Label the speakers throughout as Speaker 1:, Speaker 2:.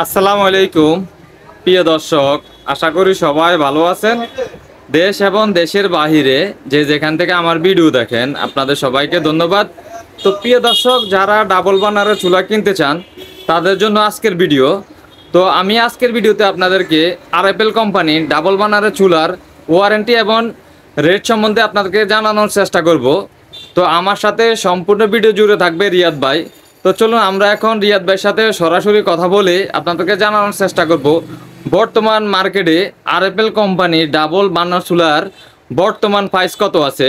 Speaker 1: আসসালামু আলাইকুম প্রিয় দর্শক, আশা করি সবাই ভালো আছেন। দেশ এবং দেশের বাহিরে যে যেখান থেকে আমার ভিডিও দেখেন আপনাদের সবাইকে ধন্যবাদ। তো প্রিয় দর্শক, যারা ডাবল বার্নারের চুলা কিনতে চান তাদের জন্য আজকের ভিডিও। তো আমি আজকের ভিডিওতে আপনাদেরকে আরএফএল কোম্পানির ডাবল বার্নারের চুলার ওয়ারেন্টি এবং রেট সম্বন্ধে আপনাদেরকে জানানোর চেষ্টা করব। তো আমার সাথে সম্পূর্ণ ভিডিও জুড়ে থাকবে রিয়াদ ভাই। তো চলুন আমরা এখন রিয়াদ ভাইয়ের সাথে সরাসরি কথা বলে আপনাদেরকে জানানোর চেষ্টা করব বর্তমান মার্কেটে আরএফএল কোম্পানির ডাবল বার্নার চুলার বর্তমান প্রাইস কত আছে।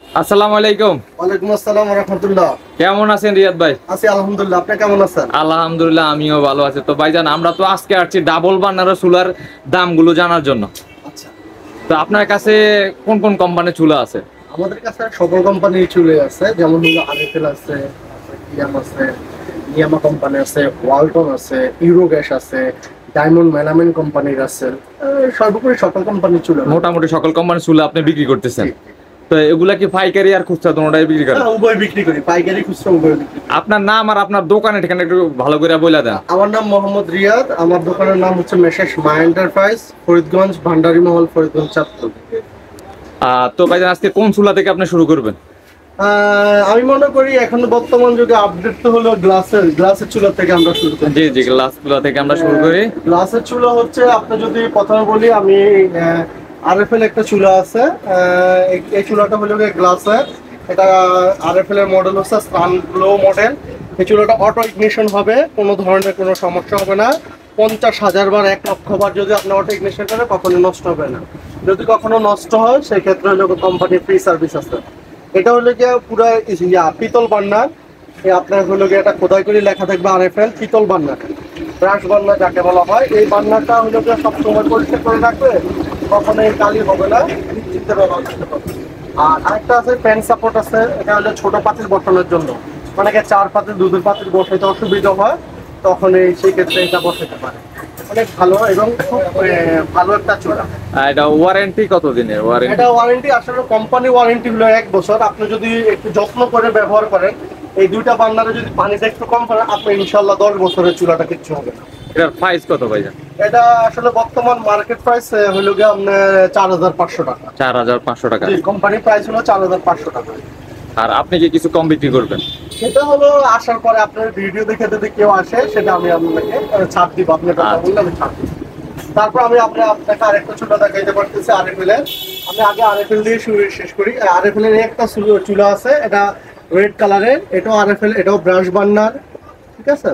Speaker 1: আসসালামু আলাইকুম।
Speaker 2: ওয়ালাইকুম আসসালাম ওয়া রাহমাতুল্লাহ।
Speaker 1: কেমন আছেন রিয়াদ ভাই?
Speaker 2: আছি আলহামদুলিল্লাহ, আপনি কেমন আছেন?
Speaker 1: আলহামদুলিল্লাহ, আমিও ভালো আছি। তো ভাইজান, আমরা তো আজকে আসছি ডাবল বার্নারের চুলার দামগুলো জানার জন্য।
Speaker 2: আচ্ছা,
Speaker 1: তো আপনার কাছে কোন কোন কোম্পানির চুলা আছে?
Speaker 2: আমাদের কাছে সকল কোম্পানির চুলে আছে, যেমন হলো আরএফএল আছে, ইয়াম আছে, ইয়ামা কোম্পানি আছে, ওয়ালটন আছে, ইউরো গ্যাস আছে, ডায়মন্ড মেলামিন কোম্পানির আছে। সর্বোপরি সকল কোম্পানির চুলে
Speaker 1: মোটামুটি সকল কোম্পানির চুলা আপনি বিক্রি করতেছেন। তো এগুলা কি পাইকারি আর খুচরা দুটোটাই বিক্রি করেন?
Speaker 2: উভয় বিক্রি করি, পাইকারি খুচরা উভয় বিক্রি করি।
Speaker 1: আপনার নাম আর আপনার দোকানের ঠিকানা একটু ভালো করে বলে দেন।
Speaker 2: আমার নাম মোহাম্মদ রিয়াদ, আমার দোকানের নাম হচ্ছে মেসার্স মা এন্টারপ্রাইজ, ফরিদগঞ্জ, ভান্ডারী মহল, ফরিদগঞ্জ চাঁদপুর।
Speaker 1: তো ভাইজান, আজকে কোন চুলা থেকে আপনি শুরু করবেন?
Speaker 2: আমি মনে করি এখন বর্তমান যুগে আপডেট তো হলো গ্লাসের চুলা থেকে আমরা শুরু করি।
Speaker 1: জি জি, গ্লাস চুলা থেকে আমরা শুরু করি।
Speaker 2: গ্লাসের চুলা হচ্ছে, আপনি যদি প্রথমে বলি, আমি আরএফএল একটা চুলা আছে। এই চুলাটা হলো গ্লাসের। এটা আরএফএল এর মডেল হচ্ছে সান গ্লো মডেল। এই চুলাটা অটো ইগনিশন হবে, কোনো ধরনের কোনো সমস্যা হবে না। 50,000 বার 1,00,000 বার যদি আপনি অটো ইগনিশন করেন কখনো নষ্ট হবে না। যদি কখনো নষ্ট হয় সেই ক্ষেত্রে হলো কোম্পানির ফ্রি সার্ভিস আছে। এটা হলো গিয়ে পুরো পিতল বার্নার। আপনার হলো গিয়ে এটা খোদাই করে লেখা থাকবে আরএফএল পিতল বার্নার, ব্রাশ বার্নার যাকে বলা হয়। এই বার্নারটা হলো গিয়ে সবসময় পরিষ্কার করে রাখবে, কখনো এই কালি হবে না, নিশ্চিন্তে ব্যবহার করতে পারবে। আর আরেকটা আছে প্যান সাপোর্ট আছে। এটা হলো ছোট পাতিল বসানোর জন্য, অনেকে 4 পাতিল দুধের পাতিল বসাইতে অসুবিধা হয়, তখন সেই ক্ষেত্রে এটা বসাতে পারে। অনেক ভালো এবং খুব ভালো একটা চুলা।
Speaker 1: এটা ওয়ারেন্টি কত দিনের ওয়ারেন্টি?
Speaker 2: এটা ওয়ারেন্টি আসলে কোম্পানি ওয়ারেন্টি হলো 1 বছর। আপনি যদি একটু যত্ন করে ব্যবহার করেন, এই দুইটা বার্নারে যদি পানিটা একটু কম করেন, আপনি ইনশাআল্লাহ 10 বছরের চুলাটা কিচ্ছু হবে না।
Speaker 1: এটার প্রাইস কত ভাইজান?
Speaker 2: এটা আসলে বর্তমান মার্কেট প্রাইস হলো গিয়ে আপনার 4,500 টাকা।
Speaker 1: 4,500 টাকা।
Speaker 2: জি, কোম্পানি প্রাইস হলো 4,500 টাকা।
Speaker 1: আর আপনি কি কিছু কম বিক্রি করবেন?
Speaker 2: সেটা হলো আসার পরে আপনার ভিডিও দেখে যদি কেউ আসে, সেটা আমি আপনাকে ছাড় দিব। আপনি কথা বললে আমি ছাড় দিব। তারপর আমি আপনাকে আরেকটা চুলা দেখাইতে পারতেছি আরএফএল এর। আমি আগে আরএফএল দিয়ে শেষ করি। আরএফএল এর একটা চুলা আছে, এটা রেড কালারের। এটাও আরএফএল, এটাও ব্রাশ বার্নার, ঠিক আছে।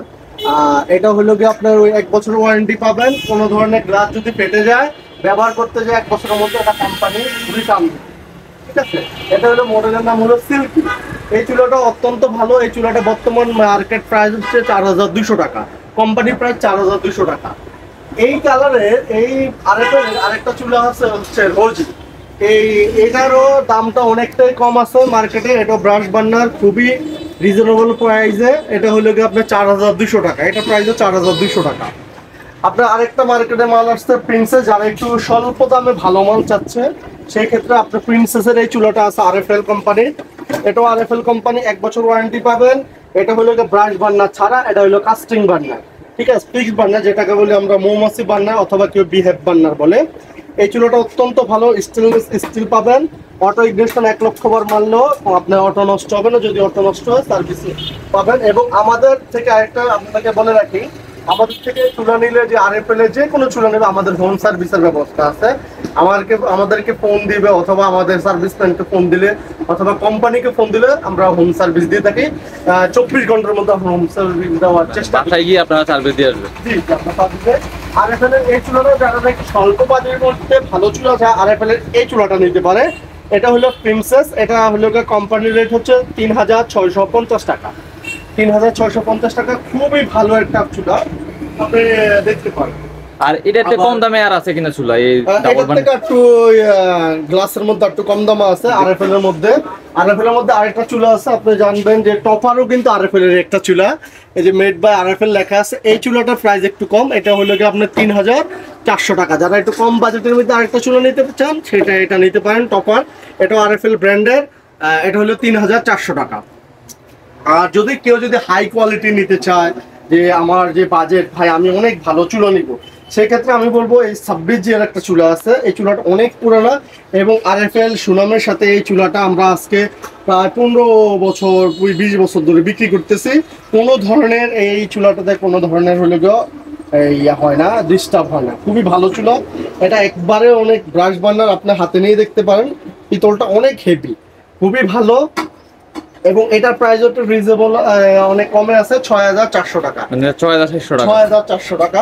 Speaker 2: এটা হলো গিয়ে আপনার ওই 1 বছর ওয়ারেন্টি পাবেন। কোনো ধরনের গ্লাস যদি ফেটে যায়, ব্যবহার করতে যায় 1 বছরের মধ্যে এটা কোম্পানি রিটার্ন দেবে, ঠিক আছে। এটা হলো মডেলের নাম হলো সিল্কি। এই চুলাটা অত্যন্ত ভালো। এই চুলাটা বর্তমান মার্কেট প্রাইস হচ্ছে 4,200 টাকা, কোম্পানি প্রাইস 4,200 টাকা। এই কালারের এই আরেকটা চুলা হচ্ছে রোজি। এটারও দামটা অনেকটাই কম আছে মার্কেটে। এটা ব্রাশ বার্নার, খুবই রিজনেবল প্রাইসে। এটা হলো কি আপনার 4,200 টাকা। এটা প্রাইসও 4,200 টাকা। আপনার আরেকটা মার্কেটে মাল আসছে প্রিন্সেস, যারা একটু স্বল্প দামে ভালো মাল চাচ্ছে সেই ক্ষেত্রে আপনার প্রিন্সেসের এই চুলাটা আছে আরএফএল কোম্পানির। এটাও আরএফএল কোম্পানি, 1 বছর ওয়ারেন্টি পাবেন। এটা হলো ব্রাশ বার্নার ছাড়া, এটা হলো কাস্টিং বার্নার, ঠিক আছে। ফিক্সড বার্নার যেটাকে বলি আমরা মৌমাছি বার্নার, অথবা কেউ বিহেভ বার্নার বলে। এই চুলাটা অত্যন্ত ভালো, স্টেনলেস স্টিল পাবেন। অটো ইগনিশন 1,00,000 বার মারলেও আপনার অটো নষ্ট হবে না। যদি অটো নষ্ট হয় সার্ভিস পাবেন। এবং আমাদের থেকে আরেকটা আপনাকে বলে রাখি, আমাদের থেকে চুলা নিলে, যে আরএফএল এর যে কোনো চুলা নেবে, আমাদের হোম সার্ভিসের ব্যবস্থা আছে। আমাদেরকে ফোন দিবে, অথবা আমাদের সার্ভিস ম্যানকে ফোন দিলে, অথবা কোম্পানিকে ফোন দিলে আমরা হোম সার্ভিস দিয়ে থাকি। 24 ঘন্টার মধ্যে হোম সার্ভিস দেওয়ার চেষ্টা করি।
Speaker 1: গিয়ে আপনারা সার্ভিস দিয়ে আসবেন।
Speaker 2: জি, আরএফএল এর এই চুলাটা যারা নাকি স্বল্প বাজেটের মধ্যে ভালো চুলা চায়, আরএফএল এর এই চুলাটা নিতে পারে। এটা হলো প্রিন্সেস। এটা হলো কোম্পানির রেট হচ্ছে 3,650 টাকা। 3,650 টাকা, খুবই ভালো একটা চুলা, আপনি দেখতে পারেন।
Speaker 1: আর এটাতে কম দামে আর আছে কিনা চুলা? এই ডাবল বার্নার
Speaker 2: একটু গ্লাসের মধ্যে একটু কম দাম আছে আরএফএল এর মধ্যে। আরএফএল এর মধ্যে আরেকটা চুলা আছে, আপনি জানবেন যে টপারও কিন্তু আরএফএল এর একটা চুলা, এই যে মেড বাই আরএফএল লেখা আছে। এই চুলাটার প্রাইস একটু কম, এটা হলো কি আপনার 3,400 টাকা। যারা একটু কম বাজেটের মধ্যে আরেকটা চুলা নিতে চান, এটা নিতে পারেন, টপার। এটা আরএফএল ব্র্যান্ডের। এটা হলো 3,400 টাকা। আর যদি কেউ যদি হাই কোয়ালিটি নিতে চায়, যে আমার যে বাজেট ভাই আমি অনেক ভালো চুলা নিব, সেক্ষেত্রে আমি বলবো এই 26G এর একটা চুলা আছে। এই চুলাটা অনেক পুরানা এবং RFL সুনামের সাথে এই চুলাটা আমরা আজকে প্রায় 15 বছর 20 বছর ধরে বিক্রি করতেছি। কোনো ধরনের এই চুলাটাতে কোনো ধরনের হলে গিয়ে ইয়া হয় না, ডিস্টার্ব হয় না, খুবই ভালো চুলা। এটা একবারে অনেক ব্রাশ বার্নার, আপনি হাতে নিয়ে দেখতে পারেন, পিতলটা অনেক হেভি, খুবই ভালো। এবং এটার প্রাইস একটু রিজনেবল, অনেক কমে আছে, 6400 টাকা,
Speaker 1: মানে 6400 টাকা।
Speaker 2: 6400 টাকা।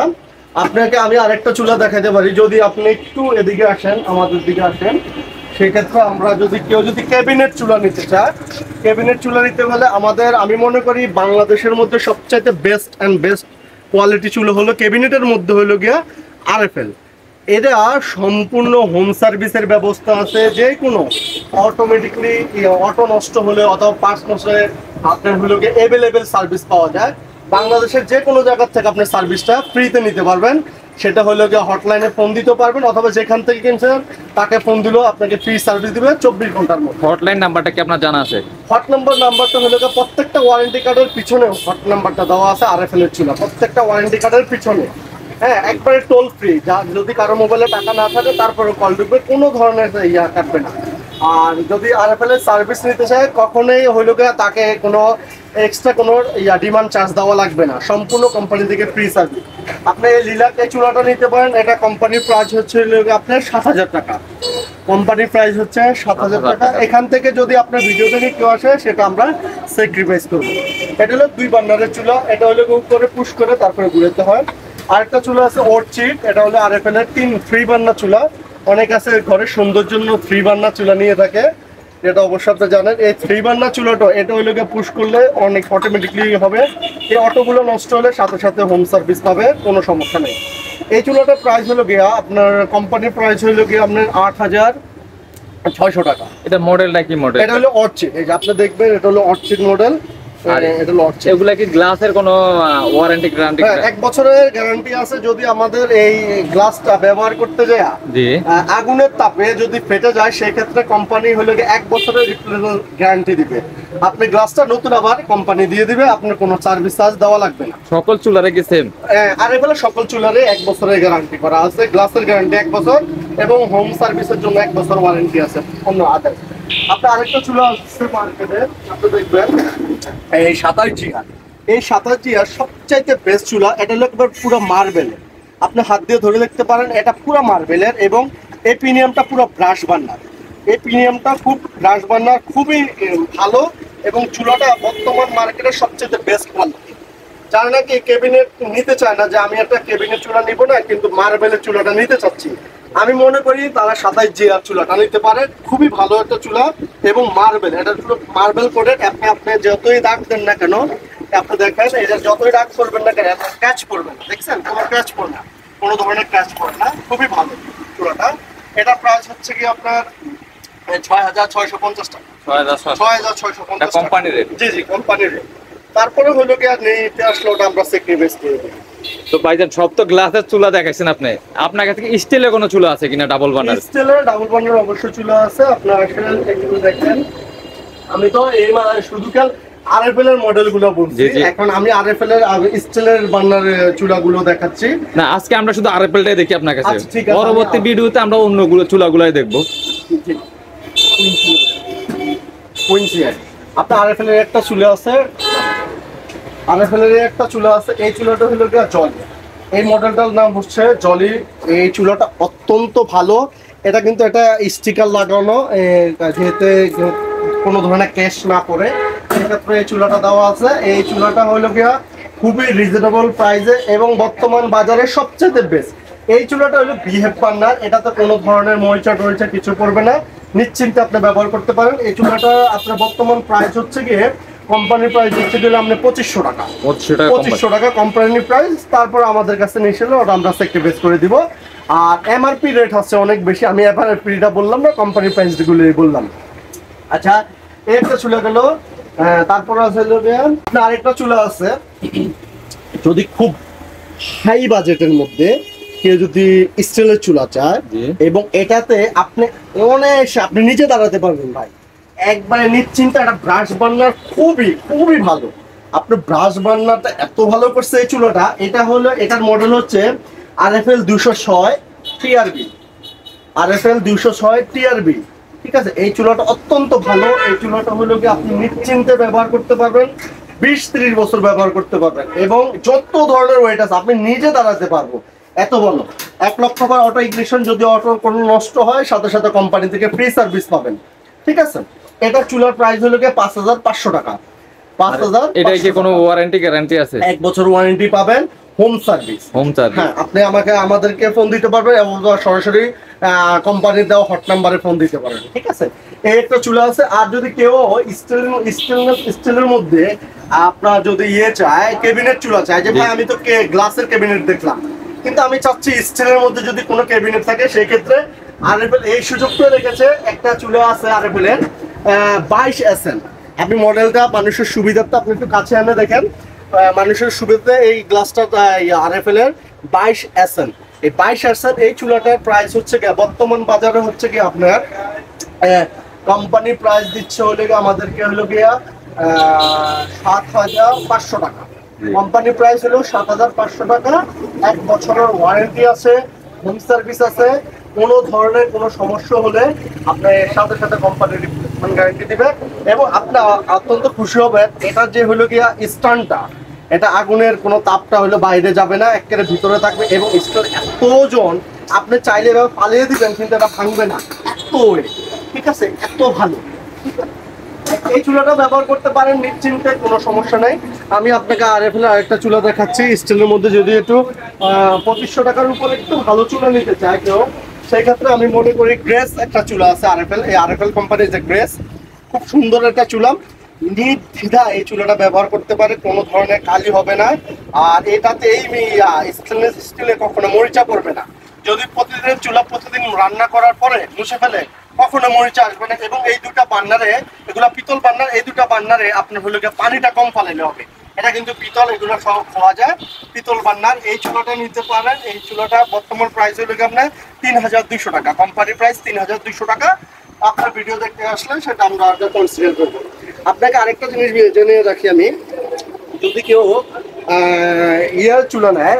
Speaker 2: আপনাকে আমি আরেকটা চুলা দেখাতে পারি, যদি আপনি একটু এদিকে আসেন, আমাদের দিকে আসেন, সেক্ষেত্রে আমরা যদি কেউ যদি ক্যাবিনেট চুলা নিতে চায়, ক্যাবিনেট চুলা নিতে হলে আমাদের, আমি মনে করি বাংলাদেশের মধ্যে সবচাইতে বেস্ট কোয়ালিটি চুলা হলো ক্যাবিনেটের মধ্যে হলো গিয়া RFL। এটা সম্পূর্ণ হোম সার্ভিসের ব্যবস্থা আছে, যে কোনো অটোমেটিকলি অটো নষ্ট হলে অথবা পার্টস নষ্ট হলে আপনার হলো গিয়ে অ্যাভেলেবেল সার্ভিস পাওয়া যায়। বাংলাদেশের যে কোনো জায়গা থেকে আপনি সার্ভিসটা ফ্রিতে নিতে পারবেন। সেটা হলো গিয়ে হটলাইনে ফোন দিতে পারবেন, অথবা যেখান থেকে কিনছেন তাকে ফোন দিলেও আপনাকে ফ্রি সার্ভিস দিবে 24 ঘন্টার মধ্যে।
Speaker 1: হটলাইন নাম্বারটা কি আপনার জানা আছে?
Speaker 2: হট নাম্বারটা হলো গিয়ে প্রত্যেকটা ওয়ারেন্টি কার্ডের পিছনে হট নাম্বারটা দেওয়া আছে RFL এর চুলা, প্রত্যেকটা ওয়ারেন্টি কার্ডের পিছনে। হ্যাঁ, একবারে টোল ফ্রি, যা যদি কারো মোবাইলে টাকা না থাকে তারপরে কল ঢুকবে, কোনো ধরনের ইয়া কাটবে না। আর যদি RFL এর সার্ভিস নিতে চায়, কখনোই হইল গিয়ে তাকে কোনো এক্সট্রা কোনো ডিমান্ড চার্জ দেওয়া লাগবে না, সম্পূর্ণ কোম্পানি থেকে ফ্রি সার্ভিস। আপনি এই লিলাক এই চুলাটা নিতে পারেন, এটা কোম্পানির প্রাইস হচ্ছে আপনার 7000 টাকা, কোম্পানির প্রাইস হচ্ছে 7000 টাকা। এখান থেকে যদি আপনার ভিডিও থেকে কেউ আসে, সেটা আমরা স্যাক্রিফাইস করবো। এটা হলো 2 বার্নারের চুলা, এটা হলো উপরে পুশ করে তারপরে ঘুরাতে হয়। আরেকটা চুলা আছে অর্চিড, এটা হলো RFL এর 3 বার্নার চুলা। অনেক আছে ঘরে সৌন্দর্যের জন্য 3 বার্নার চুলা নিয়ে থাকে, যেটা অবশ্যই আপনি জানেন। এই 3 বার্নার চুলাটা, এটা হইলো গিয়ে পুশ করলে অনেক অটোমেটিকলি হবে, এই অটোগুলো নষ্ট হলে সাথে সাথে হোম সার্ভিস পাবে, কোনো সমস্যা নেই। এই চুলাটার প্রাইস হলো গিয়া আপনার, কোম্পানির প্রাইস হইলো গিয়ে আপনার 8600 টাকা।
Speaker 1: এটা মডেলটা কি মডেল?
Speaker 2: এটা হলো অর্চিড, এই যে আপনি দেখবেন এটা হলো অর্চিড মডেল।
Speaker 1: আর এগুলা কি গ্লাসের কোনো ওয়ারেন্টি গ্যারান্টি?
Speaker 2: 1 বছরের গ্যারান্টি আছে। যদি আমাদের এই গ্লাসটা ব্যবহার করতে যায় আগুনের তাপে যদি ফেটে যায়, সেই ক্ষেত্রে কোম্পানি হলো 1 বছরের রিপ্লেসমেন্ট গ্যারান্টি দিবে। আপনি গ্লাসটা নতুন আবার কোম্পানি দিয়ে দিবে, আপনার কোনো সার্ভিস চার্জ দেওয়া লাগবে না।
Speaker 1: সকল চুলারে কি সেম?
Speaker 2: RFL সকল চুলারে 1 বছরের গ্যারান্টি করা আছে, গ্লাসের গ্যারান্টি 1 বছর এবং হোম সার্ভিসের জন্য 1 বছর ওয়ারেন্টি আছে অন্য আদার্স। আপনার আরেকটা চুলা আসছে মার্কেটে, আপনি দেখবেন এই 27G। এই 27G সবচাইতে বেস্ট চুলা। এটা হলো একবার পুরো মার্বেলের, আপনি হাত দিয়ে ধরে দেখতে পারেন, এটা পুরো মার্বেলের এবং এই প্রিমিয়ামটা পুরো ব্রাশ বার্নার। এই প্রিমিয়ামটা খুব ব্রাশ বার্নার, খুবই ভালো এবং চুলাটা বর্তমান মার্কেটের সবচেয়ে বেস্ট কোয়ালিটি। যারা নাকি ক্যাবিনেট নিতে চায় না, যে আমি একটা ক্যাবিনেট চুলা নিব না কিন্তু মার্বেলের চুলাটা নিতে চাচ্ছি, আমি মনে করি তারা 27G চুলাটা নিতে পারে, খুবই ভালো একটা চুলা এবং মার্বেল, এটা পুরো মার্বেল কোটেড। আপনি যতই দাগ দেন না কেন, আপনি দেখেন এটা যতই দাগ করবেন না কেন, ক্র্যাচ পড়বে না, দেখছেন কোনো ক্র্যাচ পড়বে না, কোনো ধরনের ক্র্যাচ পড়বে না, খুবই ভালো চুলাটা। এটা প্রাইস হচ্ছে কি আপনার 6650 টাকা। 6650
Speaker 1: কোম্পানি রেট?
Speaker 2: জি জি, কোম্পানির রেট। তারপরে হলো কি আর নিতে আসলে ওটা আমরা স্যাক্রিফাইস করে দিই।
Speaker 1: তো ভাইজান সব তো গ্লাসের চুলা দেখাইছেন আপনি, আপনার কাছে কি স্টিলের কোনো চুলা আছে কিনা ডাবল বার্নার?
Speaker 2: স্টিলের ডাবল বার্নার অবশ্যই চুলা আছে। আপনার আসলে এগুলো দেখেন, আমি তো এই শুধু কাল RFL এর মডেলগুলো বলছি, এখন আমি RFL এর স্টিলের বার্নার চুলাগুলো দেখাচ্ছি
Speaker 1: না। আজকে আমরা শুধু RFLটাই দেখি আপনার কাছে,
Speaker 2: আচ্ছা, ঠিক আছে।
Speaker 1: পরবর্তী ভিডিওতে আমরা অন্যগুলো চুলাগুলাই দেখবো।
Speaker 2: আপনার RFL এর একটা চুলা আছে, RFL এর একটা চুলা আছে। এই চুলাটা হলো গিয়ে জলি, এই মডেলটার নাম হচ্ছে জলি। এই চুলাটা অত্যন্ত ভালো। এটা কিন্তু এটা স্টিকার লাগানো, যেহেতু কোনো ধরনের ক্যাশ না পড়ে, সেক্ষেত্রে এই চুলাটা দেওয়া আছে। এই চুলাটা হলো গিয়া খুবই রিজনেবল প্রাইসে এবং বর্তমান বাজারে সবচেয়ে বেস্ট। এই চুলাটা হলো বিহেভ বার্নার, এটাতে কোনো ধরনের মরিচা টরিচা কিছু পড়বে না, নিশ্চিন্তে আপনি ব্যবহার করতে পারেন। এই চুলাটা আপনার বর্তমান প্রাইস হচ্ছে গিয়ে, কোম্পানির প্রাইস হচ্ছে গেলে আপনি 2500 টাকা। 2500 টাকা কোম্পানির প্রাইস। তারপর আমাদের কাছে নিয়ে এসে ওটা আমরা স্যাক্রিফাইস করে দিব। আর MRP রেট হচ্ছে অনেক বেশি, আমি MRPটা বললাম না, কোম্পানির প্রাইসগুলোই বললাম। আচ্ছা, এই একটা চুলা গেল। তারপর আছে আপনার আরেকটা চুলা আছে, যদি খুব হাই বাজেটের মধ্যে কেউ যদি স্টিলের চুলা চায় এবং এটাতে আপনি অনায়াসে আপনি নিচে দাঁড়াতে পারবেন ভাই, একবারে নিশ্চিন্তে একটা ব্রাশ বার্নার খুবই খুবই ভালো। আপনার ব্রাশ বার্নারটা এত ভালো করছে এই চুলাটা। এটা হলো, এটার মডেল হচ্ছে RFL 206 TRB, RFL 206 TRB। ঠিক আছে, এই চুলাটা অত্যন্ত ভালো। এই চুলাটা হলো কি আপনি নিশ্চিন্তে ব্যবহার করতে পারবেন, 20-30 বছর ব্যবহার করতে পারবেন, এবং যত ধরনের ওয়েট আছে আপনি নিজে দাঁড়াতে পারবো, এত ভালো। 1 লক্ষ বার অটো ইগনিশন, যদি অটো কোনো নষ্ট হয় সাথে সাথে কোম্পানি থেকে ফ্রি সার্ভিস পাবেন। ঠিক আছে, এটা চুলার প্রাইস হলো গিয়ে 5,500 টাকা। 5,000।
Speaker 1: এটা কি কোনো ওয়ারেন্টি গ্যারান্টি আছে?
Speaker 2: 1 বছর ওয়ারেন্টি পাবেন, হোম সার্ভিস।
Speaker 1: হোম সার্ভিস,
Speaker 2: হ্যাঁ, আপনি আমাদেরকে ফোন দিতে পারবেন এবং সরাসরি কোম্পানির দেওয়া হট নাম্বারে ফোন দিতে পারেন। ঠিক আছে, এই একটা চুলা আছে। আর যদি কেউ স্টিলের মধ্যে আপনার যদি চায়, ক্যাবিনেট চুলা চায়, যে ভাই আমি তো গ্লাসের ক্যাবিনেট দেখলাম, কিন্তু আমি চাচ্ছি স্টিলের মধ্যে যদি কোনো ক্যাবিনেট থাকে, সেই ক্ষেত্রে RFL এই সুযোগটা রেখেছে। একটা চুলা আছে RFL এর 22SN। আপনি মডেলটা মানুষের সুবিধার্থে আপনি একটু কাছে এনে দেখেন, মানুষের সুবিধাতে এই গ্লাসটা RFL এর 22SN। এই 22SN এই চুলাটার প্রাইস হচ্ছে কি বর্তমান বাজারে হচ্ছে কি আপনার কোম্পানি প্রাইস দিচ্ছে হলে আমাদেরকে হলো গিয়া 7,500 টাকা। কোম্পানি প্রাইস হলো 7,500 টাকা। 1 বছরের ওয়ারেন্টি আছে, হোম সার্ভিস আছে। কোনো ধরনের কোনো সমস্যা হলে আপনি সাথে সাথে কোম্পানি রিপ্লেসমেন্ট গ্যারান্টি দিবে, এবং আপনি অত্যন্ত খুশি হবেন। এটার যে হলো গিয়া স্ট্যান্ডটা, এটা আগুনের কোনো তাপটা হলো বাইরে যাবে না, একেবারে ভিতরে থাকবে, এবং স্টোর এত ওজন আপনি চাইলে এভাবে পালিয়ে দিবেন কিন্তু এটা ভাঙবে না, এত weight। ঠিক আছে, এত ভালো। এই চুলাটা ব্যবহার করতে পারেন নিশ্চিন্তে, কোনো সমস্যা নাই। আমি আপনাকে RFL আরেকটা চুলা দেখাচ্ছি স্টিলের মধ্যে। যদি একটু 2,500 টাকার উপরে একটু ভালো চুলা নিতে চায় কেউ, সেই ক্ষেত্রে আমি মনে করি গ্রেস একটা চুলা আছে RFL। এই RFL কোম্পানির যে গ্রেস, খুব সুন্দর একটা চুলা, নির্দ্বিধা এই চুলাটা ব্যবহার করতে পারে, কোনো ধরনের কালি হবে না। আর এটাতে এই স্টেনলেস স্টিলে কখনো মরিচা পড়বে না। যদি প্রতিদিন চুলা প্রতিদিন রান্না করার পরে মুছে ফেলে, কখনো মরিচা আসবে না। এবং এই দুটা বার্নারে, এগুলা পিতল বার্নার, এই দুটা বার্নারে আপনার হলো গিয়ে পানিটা কম ফালাইলে হবে। এটা কিন্তু পিতল, এগুলো সব খাওয়া যায়, পিতল বার্নার। এই চুলাটা নিতে পারেন। এই চুলাটা বর্তমান প্রাইস হলো গিয়ে আপনার 3,200 টাকা। কোম্পানি প্রাইস 3,200 টাকা। আপনার ভিডিও দেখতে আসলে সেটা আমরা কনসিডার করবো। আপনাকে আরেকটা জিনিস জেনে রাখি আমি, যদি কেউ চুলা নেয়,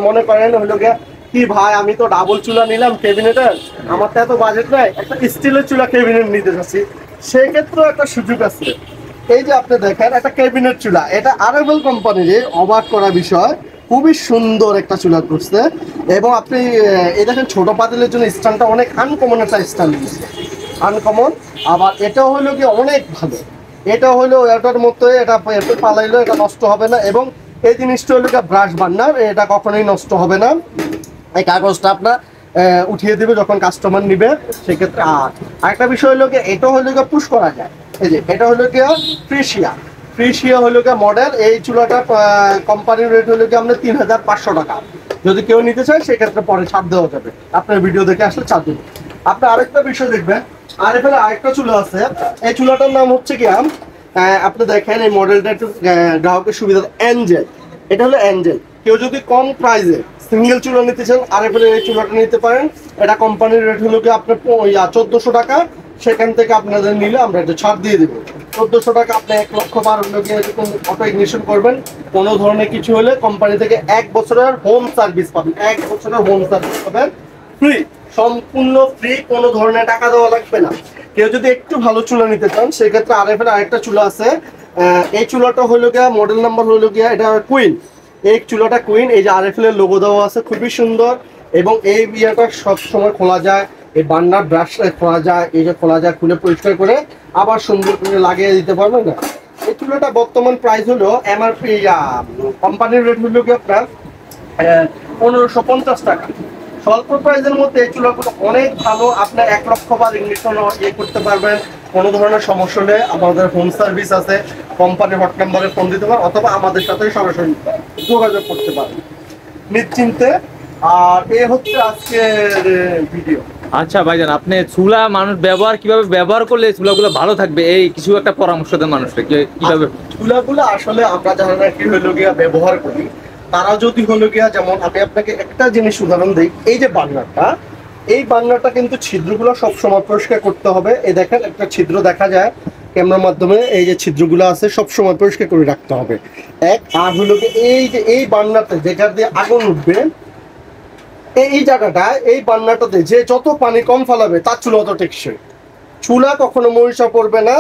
Speaker 2: মনে করেন হলো গিয়ে কি ভাই আমি তো ডাবল চুলা নিলাম ক্যাবিনেটের, আমার তো এত বাজেট নাই, একটা স্টিলের চুলা ক্যাবিনেট নিতে চাচ্ছি, সেক্ষেত্রেও একটা সুযোগ আছে। এই যে আপনি দেখেন একটা ক্যাবিনেট চুলা, এটা RFL কোম্পানির, অবাক করা বিষয়, খুবই সুন্দর একটা চুলা করছে। এবং আপনি এই দেখেন ছোট পাতিলের জন্য স্ট্যান্ডটা অনেক আনকমন একটা স্ট্যান্ড দিচ্ছে, আনকমন। আবার এটাও হলো কি অনেক ভালো, এটা হলো এটার মতো, এটা পালাইলেও এটা নষ্ট হবে না। এবং এই জিনিসটা হলো ব্রাশ বার্নার, এটা কখনোই নষ্ট হবে না। এই কাগজটা আপনার উঠিয়ে দেবে যখন কাস্টমার নিবে, সেক্ষেত্রে। আর আরেকটা বিষয় হলো কি, এটা হলো গিয়ে পুশ করা যায়। এই যে এটা হলো গিয়ে ফ্রিশিয়া হলো গিয়ে মডেল। এই চুলাটা কোম্পানির রেট হলো গিয়ে আপনার 3,500 টাকা। যদি কেউ নিতে চায় সেক্ষেত্রে পরে ছাড় দেওয়া যাবে, আপনার ভিডিও দেখে আসলে ছাড় দেবে। আপনি আরেকটা বিষয় দেখবেন, RFL আরেকটা চুলা আছে। এই চুলাটার নাম হচ্ছে কি আপনি দেখেন এই মডেলটা একটু গ্রাহকের সুবিধা, অ্যাঞ্জেল। এটা হলো অ্যাঞ্জেল। কেউ যদি কম প্রাইসে সিঙ্গেল চুলা নিতে চান, RFL এই চুলাটা নিতে পারেন। এটা কোম্পানির রেট হলো কি আপনার 1,400 টাকা। সেখান থেকে আপনাদের নিলে আমরা একটা ছাড় দিয়ে দেবো। 1,400 টাকা। আপনি 1 লক্ষ বার হলো গিয়ে অটো ইগনিশন করবেন, কোনো ধরনের কিছু হলে কোম্পানি থেকে 1 বছরের হোম সার্ভিস পাবেন। 1 বছরের হোম সার্ভিস পাবেন ফ্রি, সম্পূর্ণ ফ্রি, কোনো ধরনের টাকা দেওয়া লাগবে না। কেউ যদি একটু ভালো চুলা নিতে চান, সেক্ষেত্রে RFL আরেকটা চুলা আছে। এই চুলাটা হলো গিয়া মডেল নাম্বার হলো গিয়া এটা কুইন। এই চুলাটা কুইন, এই যে RFL এর লোগো দেওয়া আছে, খুবই সুন্দর। এবং এই বিয়াটা সব সময় খোলা যায়, এই বার্নার ব্রাশ খোলা যায়, এই যে খোলা যায়, খুলে পরিষ্কার করে আবার সুন্দর করে লাগিয়ে দিতে পারবেন না। এই চুলাটা বর্তমান প্রাইস হলো MRP কোম্পানির রেট হলো কি আপনার 1,550 টাকা। স্বল্প প্রাইসের মধ্যে এই চুলাগুলো অনেক ভালো। আপনার 1 লক্ষ বার ইংলিশন করতে পারবেন। কোনো ধরনের সমস্যা হলে আমাদের হোম সার্ভিস আছে, কোম্পানির হট নাম্বারে ফোন দিতে পারেন, অথবা আমাদের সাথে সরাসরি যোগাযোগ করতে পারেন নিশ্চিন্তে। আর এই হচ্ছে আজকের ভিডিও।
Speaker 1: আচ্ছা ভাইজান, আপনি চুলা মানুষ কিভাবে ব্যবহার করলে চুলাগুলো ভালো থাকবে, এই কিছু একটা পরামর্শ দেন মানুষকে কিভাবে?
Speaker 2: চুলাগুলো আসলে আমরা যারা কি হলো গিয়া ব্যবহার করি, তারা যদি হলো গিয়া, যেমন আমি আপনাকে একটা জিনিস উদাহরণ দিই, এই যে বার্নারটা, এই বার্নারটা কিন্তু ছিদ্রগুলো সবসময় পরিষ্কার করতে হবে। এই দেখেন একটা ছিদ্র দেখা যায় ক্যামেরার মাধ্যমে, এই যে ছিদ্রগুলো আছে সবসময় পরিষ্কার করে রাখতে হবে। এক আর হলো কি এই যে এই বার্নারটা যেটা দিয়ে আগুন উঠবে, এই জায়গাটা এই বার্নারটাতে যে যত পানি কম ফেলাবে তার চুলা অত টেকসই। চুলা কখনো মরিচা পড়বে না।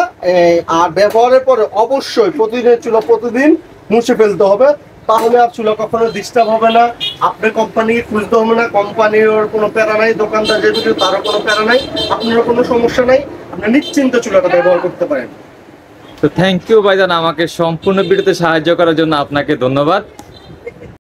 Speaker 2: আর ব্যবহারের পরে অবশ্যই প্রতিদিনের চুলা প্রতিদিন মুছে ফেলতে হবে, তাহলে আর চুলা কখনো ডিস্টার্ব হবে না। আপনার কোম্পানিকে খুঁজতে হবে না, কোম্পানির কোনো প্যারা নাই, দোকানদার যে ভিডিও তারও কোনো প্যারা নাই, আপনারও কোনো সমস্যা নাই, আপনি নিশ্চিন্ত চুলাটা ব্যবহার করতে পারেন।
Speaker 1: তো থ্যাংক ইউ ভাইজান, আমাকে সম্পূর্ণ ভিডিওতে সাহায্য করার জন্য আপনাকে ধন্যবাদ।